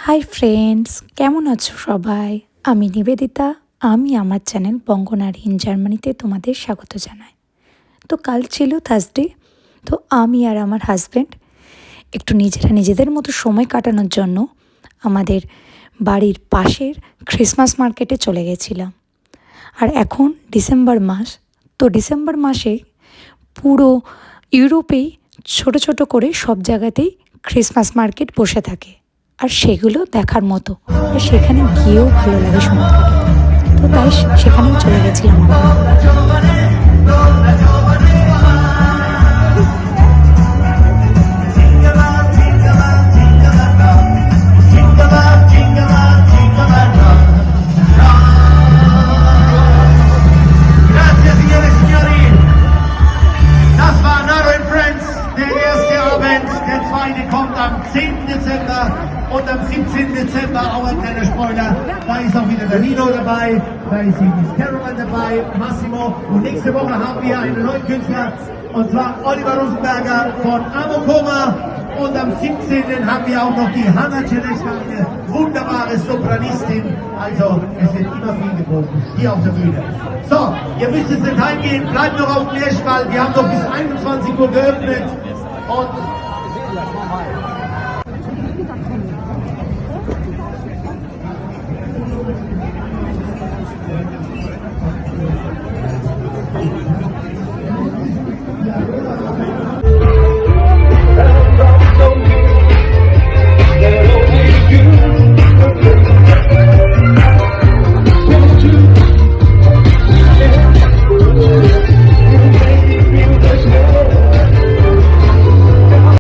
Hi friends, কেমন আছো সবাই? আমি নিবেদিতা। আমি আমার চ্যানেল বঙ্গনারী ইন জার্মানিতে তোমাদের স্বাগত জানাই। তো কাল ছিল থার্সডে। তো আমি আর আমার হাজব্যান্ড একটু নিজেদের মতো সময় কাটানোর জন্য আমাদের বাড়ির পাশের ক্রিসমাস মার্কেটে চলে গেছিলাম। আর এখন ডিসেম্বর মাস। তো ডিসেম্বর মাসে পুরো ইউরোপেই ছোট ছোট করে সব জায়গাতেই ক্রিসমাস মার্কেট বসে থাকে। আর সেগুলো দেখার মতো, আর সেখানে গিয়েও ভালো লাগে সময় কাটাতে। তো তাই সেখানেও চলে গেছিলাম আমরা। Grazie signore e signori, das war Narrow Friends, der erste Abend, der zweite kommt am 10. Dezember und am 17. Dezember, auch ein kleiner Spoiler, da ist auch wieder der Nino dabei, da ist die Miss Caroline dabei, Massimo, und nächste Woche haben wir einen neuen Künstler, und zwar Oliver Rosenberger von Amokoma, und am 17. haben wir auch noch die Hanna Celesca, eine wunderbare Sopranistin, also es wird immer viel geboten, hier auf der Bühne. So, ihr müsst jetzt nicht heimgehen, bleibt noch auf dem Eschwall, wir haben noch bis 21 Uhr geöffnet, und